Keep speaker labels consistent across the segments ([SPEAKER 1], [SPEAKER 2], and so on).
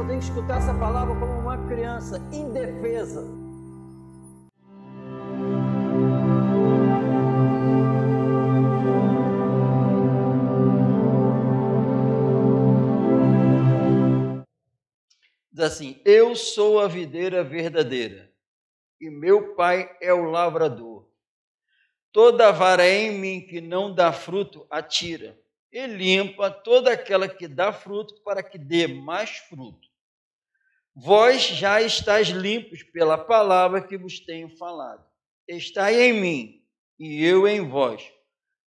[SPEAKER 1] eu tenho que escutar essa palavra como uma criança indefesa. Diz assim: eu sou a videira verdadeira e meu pai é o lavrador. Toda vara em mim que não dá fruto, atira, e limpa toda aquela que dá fruto, para que dê mais fruto. Vós já estáis limpos pela palavra que vos tenho falado. Estai em mim e eu em vós.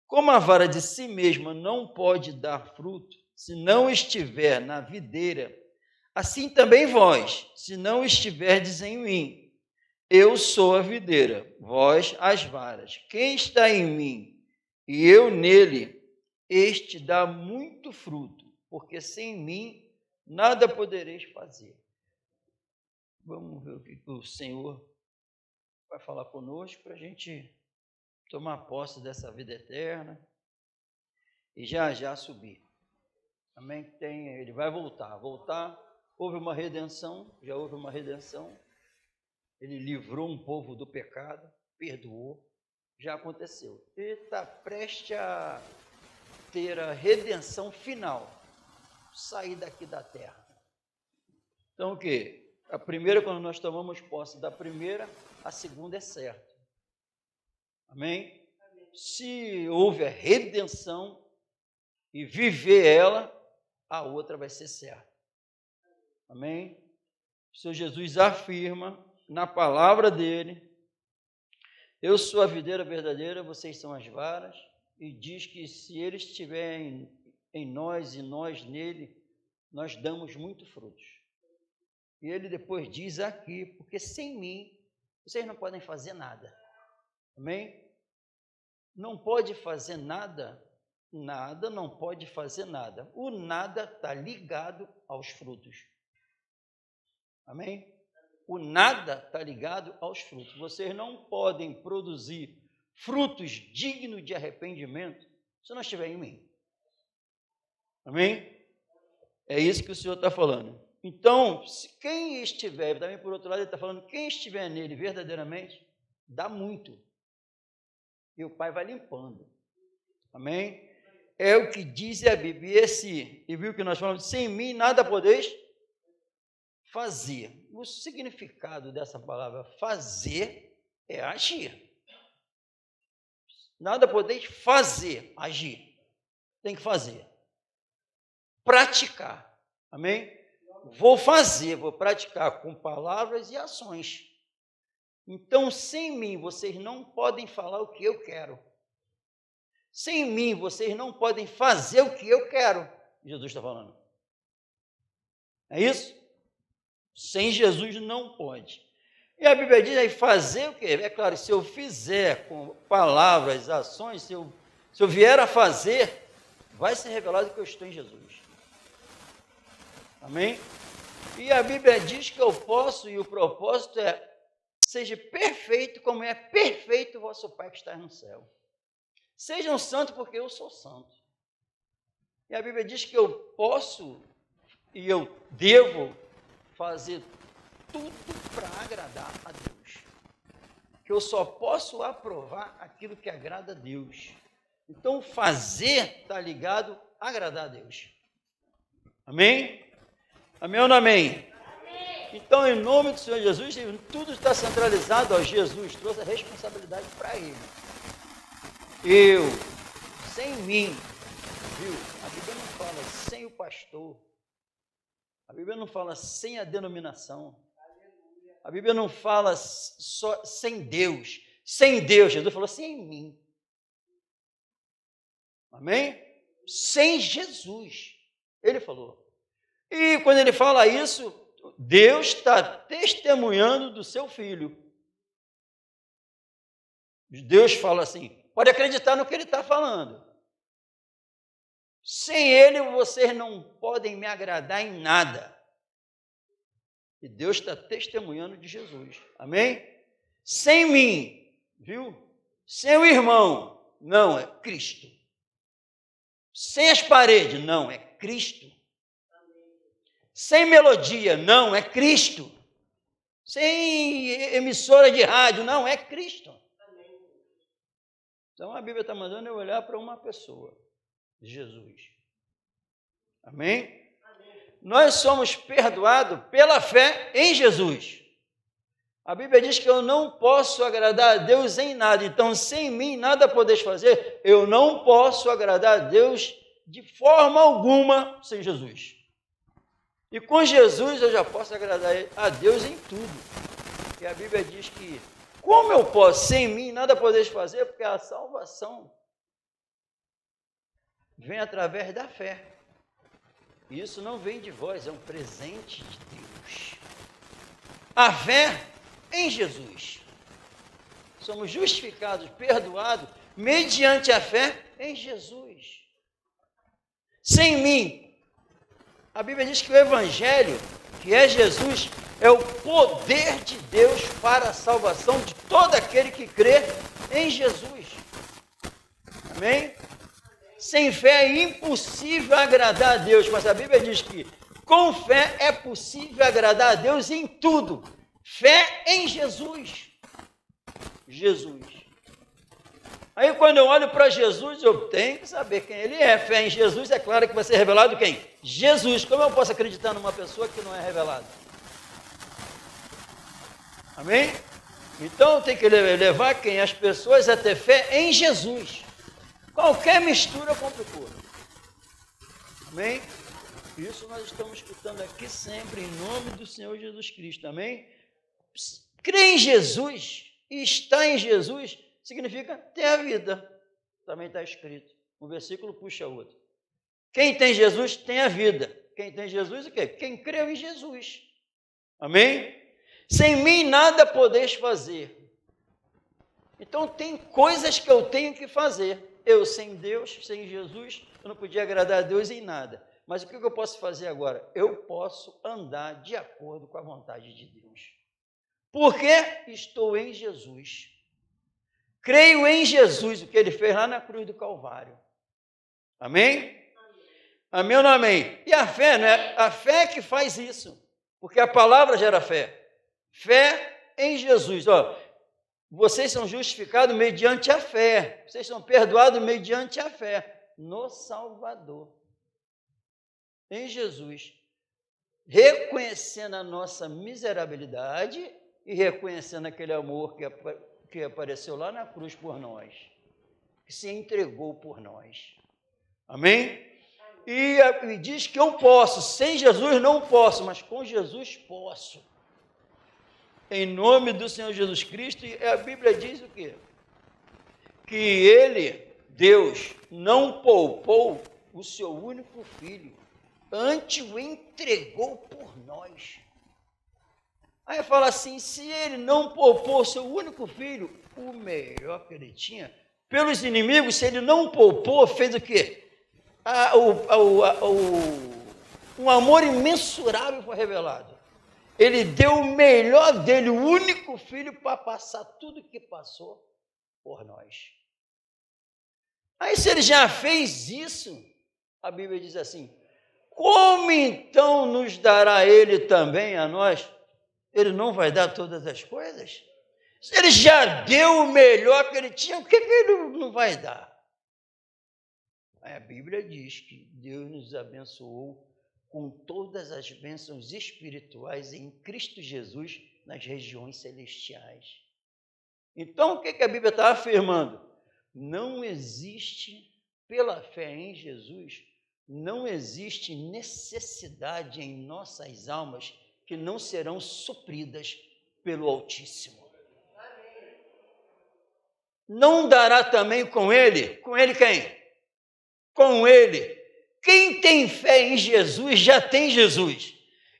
[SPEAKER 1] Como a vara de si mesma não pode dar fruto, se não estiver na videira, assim também vós, se não estiverdes em mim. Eu sou a videira, vós as varas. Quem está em mim e eu nele, este dá muito fruto, porque sem mim nada podereis fazer. Vamos ver o que o Senhor vai falar conosco para a gente tomar posse dessa vida eterna e já subir. Amém? Ele vai voltar. Houve uma redenção, já houve uma redenção. Ele livrou um povo do pecado, perdoou, já aconteceu. Ele está prestes a ter a redenção final, sair daqui da terra. Então o quê? A primeira, quando nós tomamos posse da primeira, a segunda é certa. Amém? Se houve a redenção e viver ela, a outra vai ser certa. Amém? O Senhor Jesus afirma na palavra dele: eu sou a videira verdadeira, vocês são as varas, e diz que se ele estiver em nós e nós nele, nós damos muito frutos. E ele depois diz aqui: porque sem mim vocês não podem fazer nada. Amém? Não pode fazer nada, não pode fazer nada. O nada está ligado aos frutos. Amém? O nada está ligado aos frutos. Vocês não podem produzir frutos dignos de arrependimento se não estiver em mim. Amém? É isso que o Senhor está falando. Então, quem estiver, também por outro lado, ele está falando, quem estiver nele verdadeiramente, dá muito. E o Pai vai limpando. Amém? É o que diz a Bíblia. E viu que nós falamos, sem mim nada podeis fazer. O significado dessa palavra fazer é agir. Nada podeis fazer, agir. Tem que fazer. Praticar. Amém? Vou praticar com palavras e ações. Então, sem mim, vocês não podem falar o que eu quero. Sem mim, vocês não podem fazer o que eu quero. Jesus está falando. É isso? Sem Jesus não pode. E a Bíblia diz aí, fazer o quê? É claro, se eu fizer com palavras, ações, se eu vier a fazer, vai ser revelado que eu estou em Jesus. Amém? E a Bíblia diz que eu posso, e o propósito é, seja perfeito como é perfeito o vosso Pai que está no céu. Sejam santos porque eu sou santo. E a Bíblia diz que eu posso e eu devo fazer tudo para agradar a Deus. Que eu só posso aprovar aquilo que agrada a Deus. Então, fazer está ligado a agradar a Deus. Amém? Amém ou não amém? Amém. Então, em nome do Senhor Jesus, tudo está centralizado. Jesus trouxe a responsabilidade para Ele. Eu, sem mim, viu? A Bíblia não fala sem o pastor. A Bíblia não fala sem a denominação. A Bíblia não fala só sem Deus. Sem Deus, Jesus falou sem mim. Amém? Sem Jesus. Ele falou. E quando ele fala isso, Deus está testemunhando do seu Filho. Deus fala assim, pode acreditar no que ele está falando. Sem ele, vocês não podem me agradar em nada. E Deus está testemunhando de Jesus. Amém? Sem mim, viu? Sem o irmão, não, é Cristo. Sem as paredes, não, é Cristo. sem melodia, não, é Cristo. Sem emissora de rádio, não, é Cristo. Então a Bíblia está mandando eu olhar para uma pessoa, Jesus. Amém? Nós somos perdoados pela fé em Jesus. A Bíblia diz que eu não posso agradar a Deus em nada. Então, sem mim, nada podeis fazer. Eu não posso agradar a Deus de forma alguma sem Jesus. E com Jesus eu já posso agradar a Deus em tudo. E a Bíblia diz que, como eu posso, sem mim, nada podeis fazer, porque a salvação vem através da fé. E isso não vem de vós, é um presente de Deus. A fé em Jesus. Somos justificados, perdoados, mediante a fé em Jesus. Sem mim, a Bíblia diz que o Evangelho, que é Jesus, é o poder de Deus para a salvação de todo aquele que crê em Jesus. Amém? Sem fé é impossível agradar a Deus, mas a Bíblia diz que com fé é possível agradar a Deus em tudo. Fé em Jesus. Jesus. Aí quando eu olho para Jesus, eu tenho que saber quem ele é. Fé em Jesus, é claro que vai ser revelado quem? Jesus. Como eu posso acreditar numa pessoa que não é revelada? Amém? Então tem que levar quem? As pessoas a ter fé em Jesus. Qualquer mistura complicou. Amém? Isso nós estamos escutando aqui sempre, em nome do Senhor Jesus Cristo. Amém? Crer em Jesus e estar em Jesus significa ter a vida. Também está escrito. Um versículo puxa outro. Quem tem Jesus tem a vida. Quem tem Jesus, o quê? Quem creu em Jesus. Amém? Sem mim nada podeis fazer. Então tem coisas que eu tenho que fazer. Eu sem Deus, sem Jesus, eu não podia agradar a Deus em nada. Mas o que eu posso fazer agora? Eu posso andar de acordo com a vontade de Deus. Porque estou em Jesus. Creio em Jesus, o que ele fez lá na cruz do Calvário. Amém? Amém ou não amém? E a fé, não é? A fé que faz isso. Porque a palavra gera fé. Fé em Jesus. Ó, vocês são justificados mediante a fé. Vocês são perdoados mediante a fé. No Salvador. Em Jesus. Reconhecendo a nossa miserabilidade e reconhecendo aquele amor que apareceu lá na cruz por nós. Que se entregou por nós. Amém? E diz que eu posso. Sem Jesus não posso, mas com Jesus posso. Em nome do Senhor Jesus Cristo, e a Bíblia diz o quê? Que ele, Deus, não poupou o seu único filho, antes o entregou por nós. Aí fala assim, se ele não poupou o seu único filho, o melhor que ele tinha, pelos inimigos, se ele não poupou, fez o quê? Um amor imensurável foi revelado. Ele deu o melhor dele, o único filho, para passar tudo que passou por nós. Aí, se ele já fez isso, a Bíblia diz assim, como então nos dará ele também a nós? Ele não vai dar todas as coisas? Se ele já deu o melhor que ele tinha, o que ele não vai dar? Aí a Bíblia diz que Deus nos abençoou com todas as bênçãos espirituais em Cristo Jesus nas regiões celestiais. Então, o que a Bíblia está afirmando? Não existe, pela fé em Jesus, não existe necessidade em nossas almas que não serão supridas pelo Altíssimo. Não dará também com ele? Com ele quem? Com ele. Quem tem fé em Jesus já tem Jesus.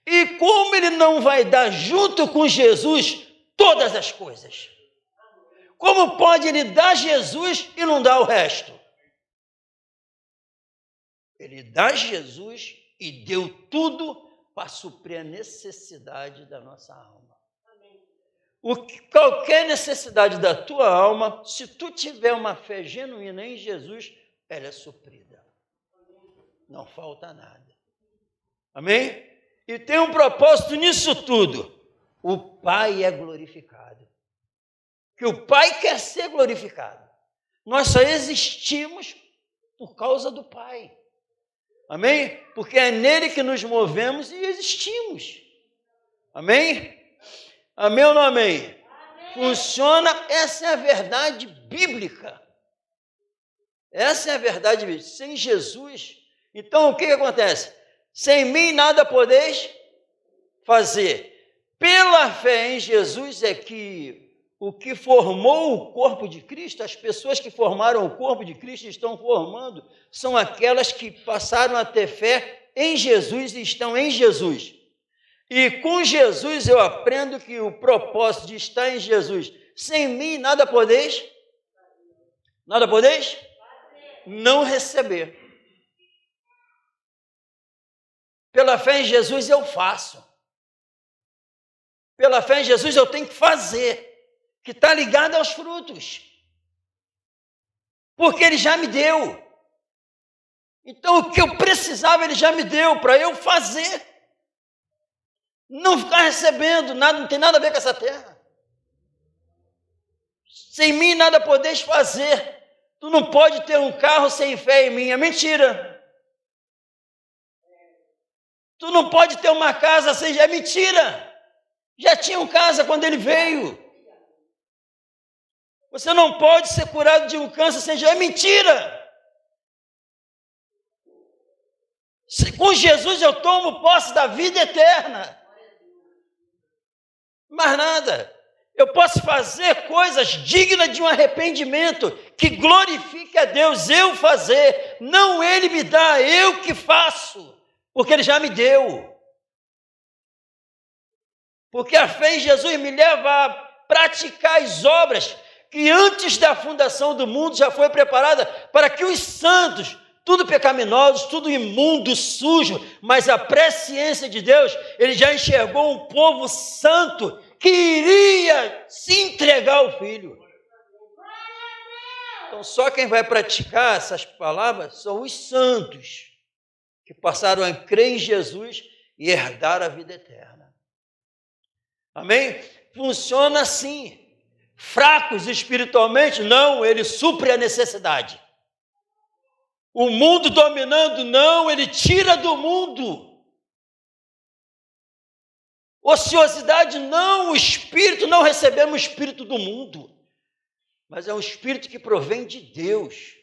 [SPEAKER 1] E como ele não vai dar junto com Jesus todas as coisas? Como pode ele dar Jesus e não dar o resto? Ele dá Jesus e deu tudo para suprir a necessidade da nossa alma. Qualquer necessidade da tua alma, se tu tiver uma fé genuína em Jesus, ela é suprida. Não falta nada. Amém? E tem um propósito nisso tudo. O Pai é glorificado. Que o Pai quer ser glorificado. Nós só existimos por causa do Pai. Amém? Porque é nele que nos movemos e existimos. Amém? Amém ou não amém? Amém. Funciona, essa é a verdade bíblica. Essa é a verdade bíblica. Sem Jesus, então o que acontece? Sem mim nada podeis fazer. Pela fé em Jesus é que o que formou o corpo de Cristo, as pessoas que formaram o corpo de Cristo estão formando, são aquelas que passaram a ter fé em Jesus e estão em Jesus. E com Jesus eu aprendo que o propósito de estar em Jesus, sem mim nada podeis não receber. Pela fé em Jesus eu faço. Pela fé em Jesus eu tenho que fazer, que está ligado aos frutos. Porque ele já me deu. Então o que eu precisava ele já me deu para eu fazer. Não ficar recebendo, nada, não tem nada a ver com essa terra. Sem mim nada podeis fazer. Tu não pode ter um carro sem fé em mim, é mentira. Tu não pode ter uma casa sem... É mentira. Já tinha casa quando ele veio. Você não pode ser curado de um câncer sem... É mentira. Com Jesus eu tomo posse da vida eterna. Mais nada. Eu posso fazer coisas dignas de um arrependimento, que glorifique a Deus, eu fazer, não ele me dá, eu que faço, porque ele já me deu. Porque a fé em Jesus me leva a praticar as obras que antes da fundação do mundo já foi preparada para que os santos, tudo pecaminosos, tudo imundo, sujo, mas a presciência de Deus, ele já enxergou um povo santo que iria se entregar ao Filho. Então, só quem vai praticar essas palavras são os santos, que passaram a crer em Jesus e herdar a vida eterna. Amém? Funciona assim. Fracos espiritualmente, não, ele supre a necessidade. O mundo dominando, não, ele tira do mundo. Ociosidade, não, o espírito, não recebemos o espírito do mundo, mas é um espírito que provém de Deus.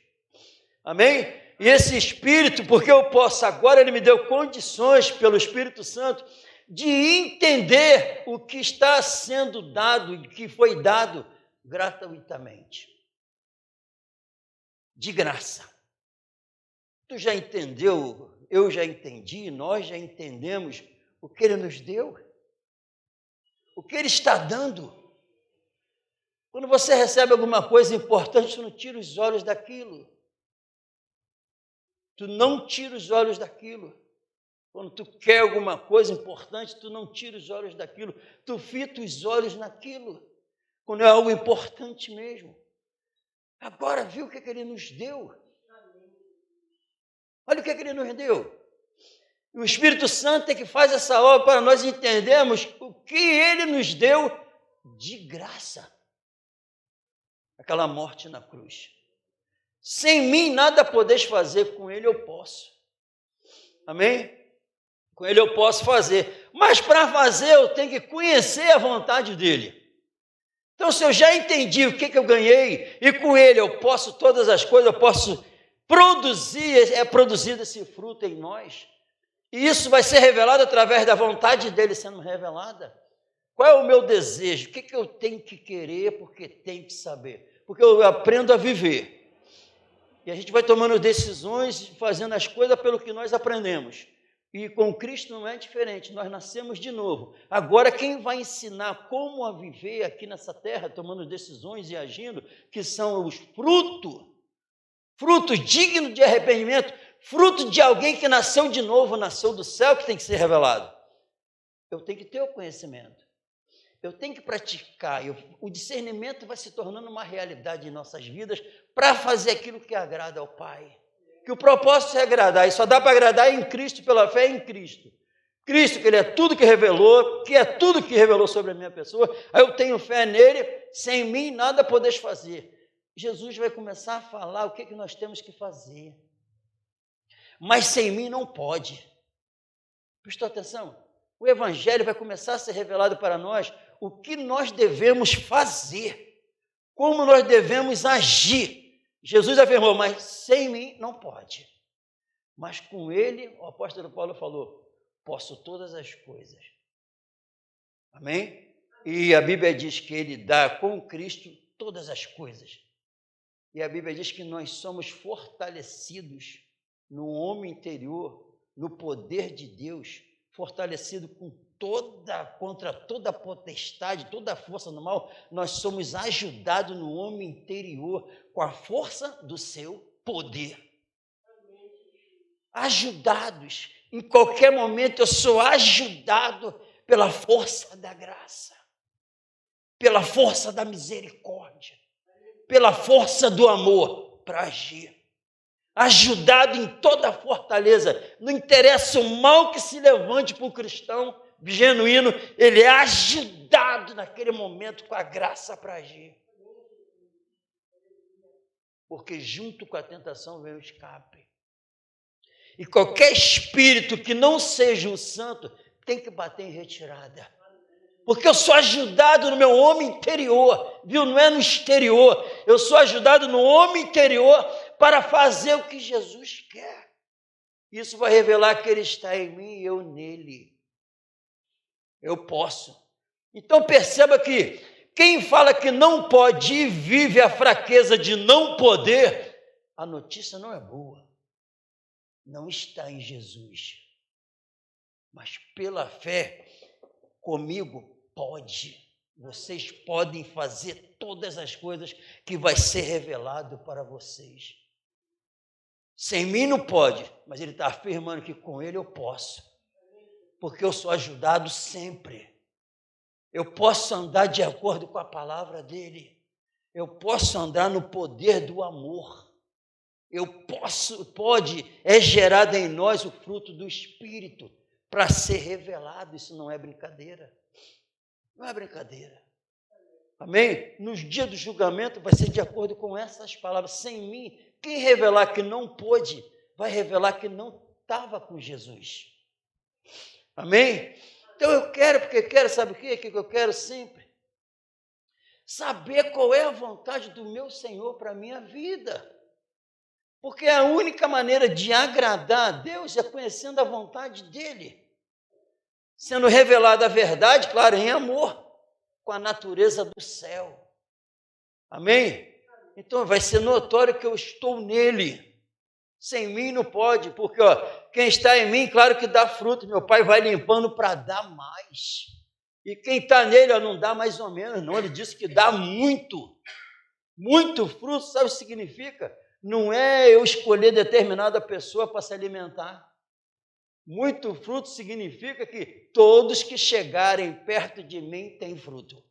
[SPEAKER 1] Amém? E esse espírito, porque eu posso agora, ele me deu condições pelo Espírito Santo de entender o que está sendo dado e que foi dado gratuitamente. De graça. Tu já entendeu, eu já entendi, nós já entendemos o que ele nos deu? O que ele está dando? Quando você recebe alguma coisa importante, tu não tira os olhos daquilo. Tu não tira os olhos daquilo. Quando tu quer alguma coisa importante, tu não tira os olhos daquilo. Tu fita os olhos naquilo. Quando é algo importante mesmo. Agora, viu o que ele nos deu? Olha o que ele nos deu. O Espírito Santo é que faz essa obra para nós entendermos o que ele nos deu de graça. Aquela morte na cruz. Sem mim nada podeis fazer, com ele eu posso. Amém? Com ele eu posso fazer. Mas para fazer eu tenho que conhecer a vontade dele. Então se eu já entendi o que eu ganhei, e com ele eu posso todas as coisas, eu posso produzir, é produzido esse fruto em nós. E isso vai ser revelado através da vontade dele sendo revelada. Qual é o meu desejo? O que eu tenho que querer porque tenho que saber? Porque eu aprendo a viver. E a gente vai tomando decisões, fazendo as coisas pelo que nós aprendemos. E com Cristo não é diferente, nós nascemos de novo. Agora quem vai ensinar como a viver aqui nessa terra, tomando decisões e agindo, que são os frutos dignos de arrependimento, fruto de alguém que nasceu de novo, nasceu do céu, que tem que ser revelado. Eu tenho que ter o conhecimento. Eu tenho que praticar. O discernimento vai se tornando uma realidade em nossas vidas para fazer aquilo que agrada ao Pai. Que o propósito é agradar. E só dá para agradar em Cristo, pela fé em Cristo. Cristo, que Ele é tudo que revelou, que é tudo que revelou sobre a minha pessoa, aí eu tenho fé nele, sem mim nada podeis fazer. Jesus vai começar a falar o que nós temos que fazer. Mas sem mim não pode. Prestou atenção? O Evangelho vai começar a ser revelado para nós o que nós devemos fazer, como nós devemos agir. Jesus afirmou, mas sem mim não pode. Mas com ele, o apóstolo Paulo falou, posso todas as coisas. Amém? E a Bíblia diz que ele dá com Cristo todas as coisas. E a Bíblia diz que nós somos fortalecidos no homem interior, no poder de Deus, fortalecido contra toda a potestade, toda a força do mal. Nós somos ajudados no homem interior com a força do seu poder. Ajudados. Em qualquer momento eu sou ajudado pela força da graça, pela força da misericórdia, pela força do amor para agir. Ajudado em toda a fortaleza. Não interessa o mal que se levante para o cristão genuíno, ele é ajudado naquele momento com a graça para agir. Porque junto com a tentação vem o escape. E qualquer espírito que não seja o santo tem que bater em retirada. Porque eu sou ajudado no meu homem interior, viu? Não é no exterior. Eu sou ajudado no homem interior para fazer o que Jesus quer. Isso vai revelar que Ele está em mim e eu nele. Eu posso. Então perceba que quem fala que não pode e vive a fraqueza de não poder, a notícia não é boa. Não está em Jesus. Mas pela fé, comigo pode. Vocês podem fazer todas as coisas que vai ser revelado para vocês. Sem mim não pode, mas ele está afirmando que com ele eu posso. Porque eu sou ajudado sempre. Eu posso andar de acordo com a palavra dele. Eu posso andar no poder do amor. É gerado em nós o fruto do Espírito para ser revelado. Isso não é brincadeira. Não é brincadeira. Amém? Nos dias do julgamento vai ser de acordo com essas palavras. Sem mim, quem revelar que não pôde, vai revelar que não estava com Jesus. Amém? Então eu quero, porque quero, sabe o que? O que eu quero sempre? Saber qual é a vontade do meu Senhor para a minha vida. Porque a única maneira de agradar a Deus é conhecendo a vontade dEle. Sendo revelada a verdade, claro, em amor, com a natureza do céu. Amém? Então vai ser notório que eu estou nele. Sem mim não pode, porque quem está em mim, claro que dá fruto. Meu Pai vai limpando para dar mais. E quem está nele não dá mais ou menos, não. Ele disse que dá muito. Muito fruto, sabe o que significa? Não é eu escolher determinada pessoa para se alimentar. Muito fruto significa que todos que chegarem perto de mim têm fruto.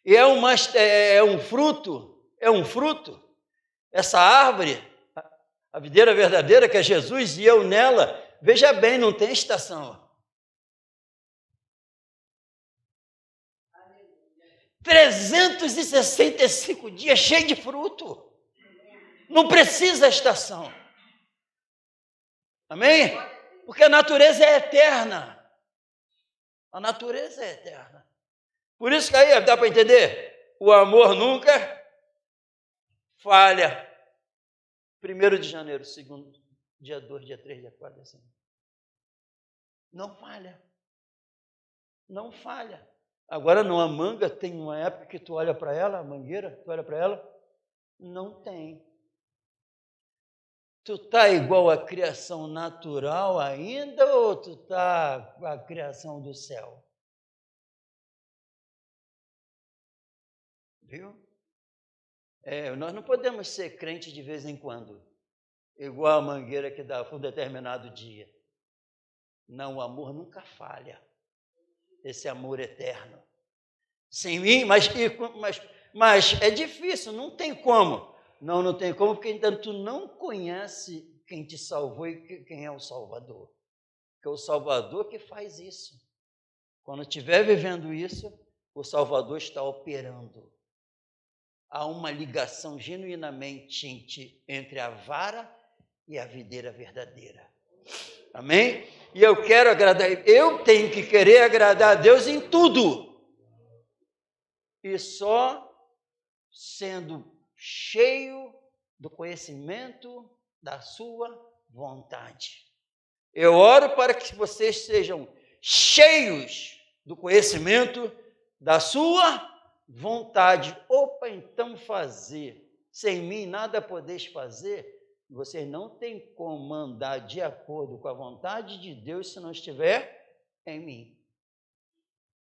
[SPEAKER 1] E é um fruto. Essa árvore, a videira verdadeira, que é Jesus, e eu nela, veja bem, não tem estação. 365 dias cheio de fruto. Não precisa estação. Amém? Porque a natureza é eterna. A natureza é eterna. Por isso que aí dá para entender? O amor nunca falha. 1º de janeiro, 2º, dia 2, dia 3, dia 4, dia 5. Não falha. Não falha. Agora não, a manga tem uma época que tu olha para ela, a mangueira, tu olha para ela, não tem. Tu está igual à criação natural ainda ou tu está com a criação do céu? Viu? Nós não podemos ser crentes de vez em quando, igual a mangueira que dá por um determinado dia. Não, o amor nunca falha. Esse amor eterno. Sem mim, mas é difícil, não tem como. Não tem como, porque ainda tu não conhece quem te salvou e quem é o Salvador. que é o Salvador que faz isso. Quando estiver vivendo isso, o Salvador está operando. Há uma ligação genuinamente entre a vara e a videira verdadeira. Amém? E eu quero agradar, eu tenho que querer agradar a Deus em tudo. E só sendo cheio do conhecimento da sua vontade. Eu oro para que vocês sejam cheios do conhecimento da sua vontade. Opa, então fazer. Sem mim nada podeis fazer. Vocês não têm como andar de acordo com a vontade de Deus se não estiver em mim.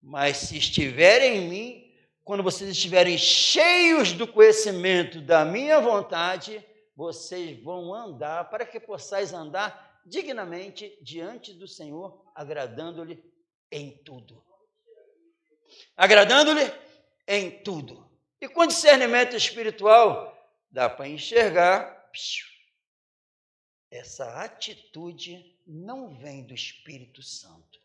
[SPEAKER 1] Mas se estiver em mim, quando vocês estiverem cheios do conhecimento da minha vontade, vocês vão andar para que possais andar dignamente diante do Senhor, agradando-lhe em tudo. Agradando-lhe em tudo. E com discernimento espiritual, dá para enxergar, essa atitude não vem do Espírito Santo.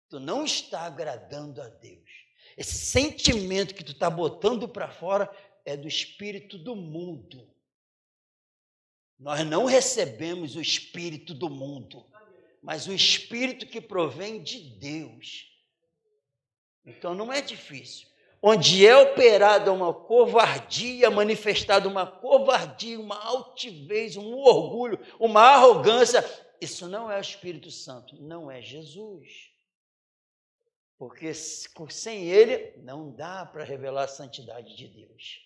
[SPEAKER 1] Tu não está agradando a Deus. Esse sentimento que tu está botando para fora é do espírito do mundo. Nós não recebemos o espírito do mundo, mas o espírito que provém de Deus. Então não é difícil. Onde é operada uma covardia, manifestada uma covardia, uma altivez, um orgulho, uma arrogância, isso não é o Espírito Santo, não é Jesus. Porque sem ele não dá para revelar a santidade de Deus.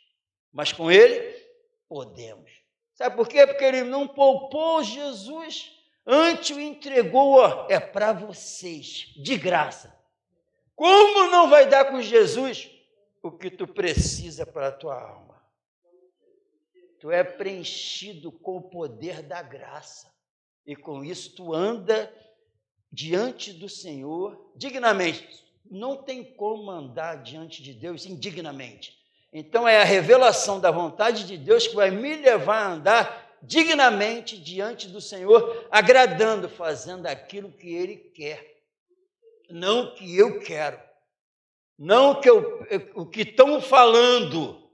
[SPEAKER 1] Mas com ele podemos. Sabe por quê? Porque ele não poupou Jesus, antes o entregou, é para vocês, de graça. Como não vai dar com Jesus o que tu precisa para a tua alma? Tu é preenchido com o poder da graça. E com isso tu anda diante do Senhor dignamente. Não tem como andar diante de Deus indignamente. Então é a revelação da vontade de Deus que vai me levar a andar dignamente diante do Senhor, agradando, fazendo aquilo que Ele quer. Não o que eu quero. Não o que estão falando.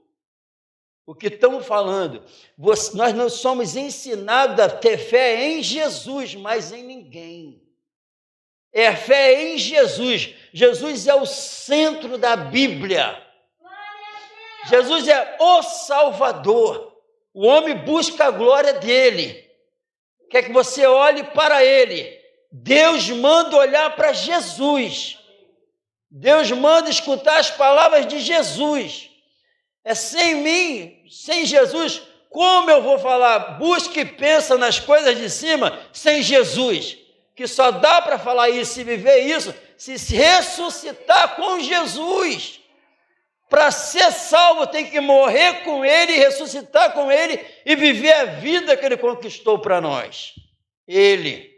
[SPEAKER 1] O que estão falando. Nós não somos ensinados a ter fé em Jesus, mas em ninguém. É fé em Jesus. Jesus é o centro da Bíblia. Jesus é o Salvador. O homem busca a glória dele. Quer que você olhe para ele. Deus manda olhar para Jesus. Deus manda escutar as palavras de Jesus. É sem mim, sem Jesus, como eu vou falar? Busca e pensa nas coisas de cima sem Jesus. Que só dá para falar isso e viver isso se ressuscitar com Jesus. Para ser salvo tem que morrer com ele, ressuscitar com ele e viver a vida que ele conquistou para nós. Ele.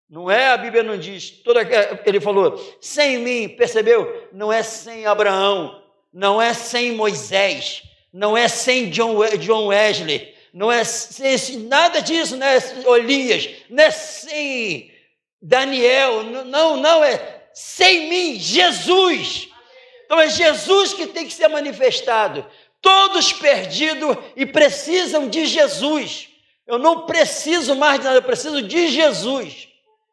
[SPEAKER 1] Não é, a Bíblia não diz, ele falou, sem mim, percebeu? Não é sem Abraão, não é sem Moisés, não é sem John Wesley, não é sem nada disso, não é Elias, não é sem Daniel, não é sem mim, Jesus. Então é Jesus que tem que ser manifestado. Todos perdidos e precisam de Jesus. Eu não preciso mais de nada, eu preciso de Jesus.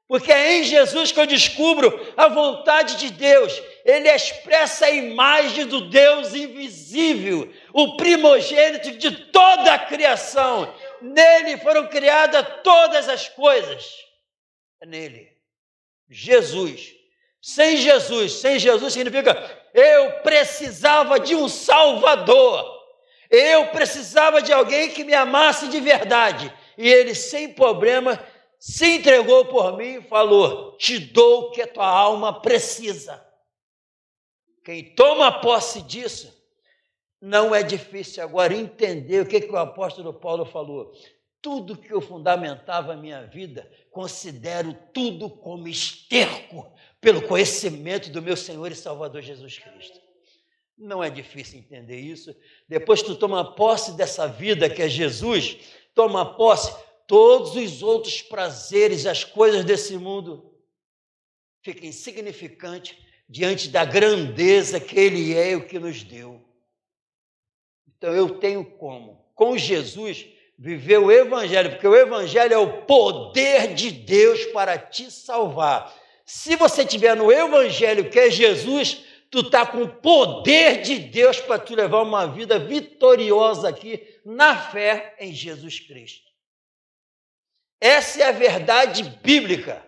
[SPEAKER 1] Porque é em Jesus que eu descubro a vontade de Deus. Ele expressa a imagem do Deus invisível, o primogênito de toda a criação. Nele foram criadas todas as coisas. É nele. Jesus. Sem Jesus significa eu precisava de um Salvador. Eu precisava de alguém que me amasse de verdade. E ele, sem problema, se entregou por mim e falou, te dou o que a tua alma precisa. Quem toma posse disso, não é difícil agora entender o que o apóstolo Paulo falou. Tudo que eu fundamentava a minha vida, considero tudo como esterco pelo conhecimento do meu Senhor e Salvador Jesus Cristo. Não é difícil entender isso. Depois que tu toma posse dessa vida que é Jesus, toma posse, todos os outros prazeres, as coisas desse mundo fiquem insignificantes diante da grandeza que Ele é e o que nos deu. Então eu tenho como, com Jesus, viver o Evangelho, porque o Evangelho é o poder de Deus para te salvar. Se você estiver no Evangelho, que é Jesus, tu está com o poder de Deus para te levar uma vida vitoriosa aqui, na fé em Jesus Cristo. Essa é a verdade bíblica.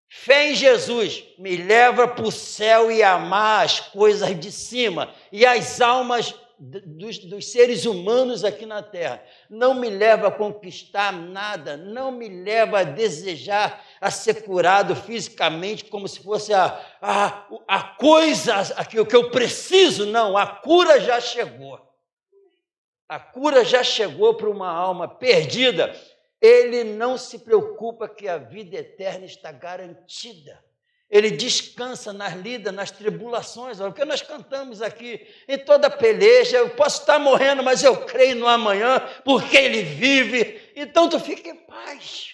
[SPEAKER 1] Fé em Jesus me leva para o céu e amar as coisas de cima e as almas dos seres humanos aqui na terra. Não me leva a conquistar nada, não me leva a desejar a ser curado fisicamente como se fosse a coisa, aquilo que eu preciso. Não, a cura já chegou. A cura já chegou para uma alma perdida. Ele não se preocupa que a vida eterna está garantida. Ele descansa nas lidas, nas tribulações. O que nós cantamos aqui, em toda peleja, eu posso estar morrendo, mas eu creio no amanhã, porque Ele vive. Então, tu fica em paz.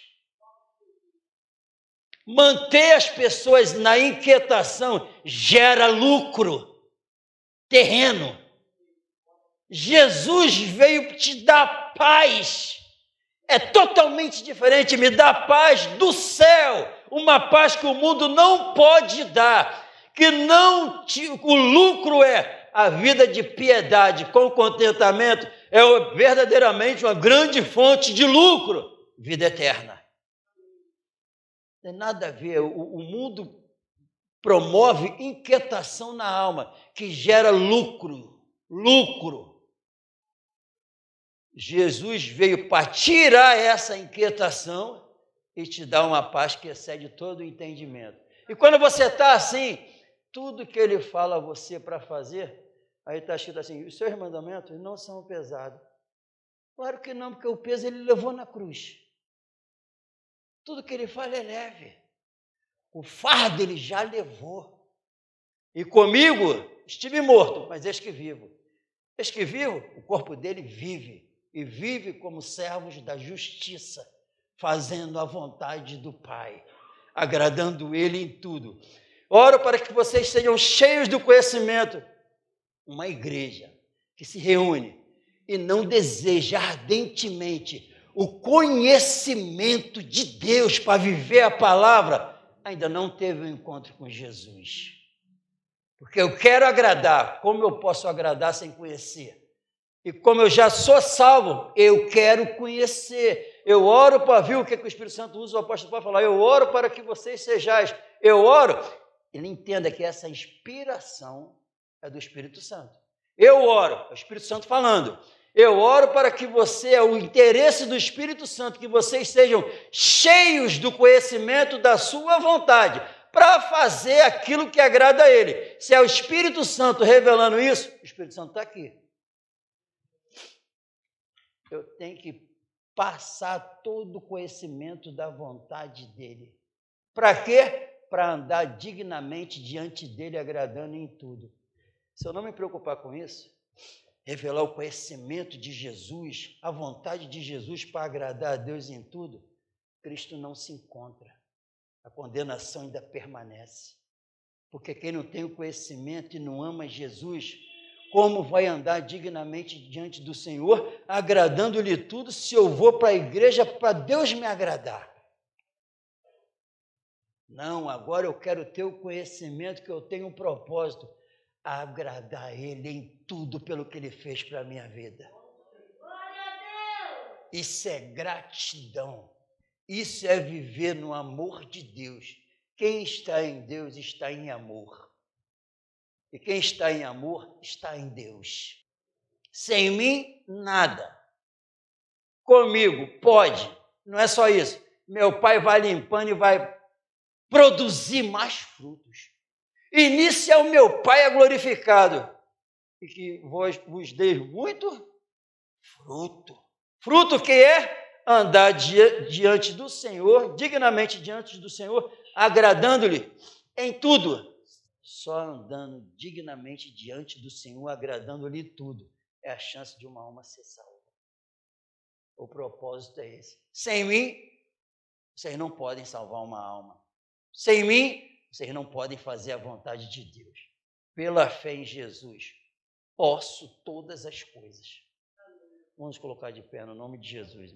[SPEAKER 1] Manter as pessoas na inquietação gera lucro terreno. Jesus veio te dar paz. É totalmente diferente, me dá paz do céu, uma paz que o mundo não pode dar, que o lucro é a vida de piedade com contentamento, é verdadeiramente uma grande fonte de lucro, vida eterna. Não tem nada a ver, o mundo promove inquietação na alma, que gera lucro. Jesus veio para tirar essa inquietação e te dar uma paz que excede todo o entendimento. E quando você está assim, tudo que Ele fala a você para fazer, aí está escrito assim, os seus mandamentos não são pesados. Claro que não, porque o peso Ele levou na cruz. Tudo que Ele fala é leve. O fardo Ele já levou. E comigo estive morto, mas eis que vivo. Eis que vivo, o corpo dele vive. E vive como servos da justiça, fazendo a vontade do Pai, agradando Ele em tudo. Oro para que vocês sejam cheios do conhecimento. Uma igreja que se reúne e não deseja ardentemente o conhecimento de Deus para viver a palavra, ainda não teve um encontro com Jesus. Porque eu quero agradar, como eu posso agradar sem conhecer? E como eu já sou salvo, eu quero conhecer. Eu oro para ver o que o Espírito Santo usa, o apóstolo Paulo falar, eu oro para que vocês sejais. Eu oro, ele entenda que essa inspiração é do Espírito Santo. Eu oro, é o Espírito Santo falando. Eu oro para que você, é o interesse do Espírito Santo, que vocês sejam cheios do conhecimento da sua vontade, para fazer aquilo que agrada a Ele. Se é o Espírito Santo revelando isso, o Espírito Santo está aqui. Eu tenho que passar todo o conhecimento da vontade dEle. Para quê? Para andar dignamente diante dEle, agradando em tudo. Se eu não me preocupar com isso, revelar o conhecimento de Jesus, a vontade de Jesus para agradar a Deus em tudo, Cristo não se encontra. A condenação ainda permanece. Porque quem não tem o conhecimento e não ama Jesus, como vai andar dignamente diante do Senhor, agradando-lhe tudo, se eu vou para a igreja para Deus me agradar? Não, agora eu quero ter o conhecimento que eu tenho um propósito, agradar Ele em tudo pelo que Ele fez para a minha vida. Isso é gratidão. Isso é viver no amor de Deus. Quem está em Deus está em amor. E quem está em amor está em Deus. Sem mim, nada. Comigo, pode. Não é só isso. Meu Pai vai limpando e vai produzir mais frutos. E nisso é o meu Pai é glorificado. E que vos deis muito fruto. Fruto que é andar diante do Senhor, dignamente diante do Senhor, agradando-lhe em tudo. Só andando dignamente diante do Senhor, agradando-lhe tudo, é a chance de uma alma ser salva. O propósito é esse. Sem mim, vocês não podem salvar uma alma. Sem mim, vocês não podem fazer a vontade de Deus. Pela fé em Jesus, posso todas as coisas. Vamos colocar de pé no nome de Jesus.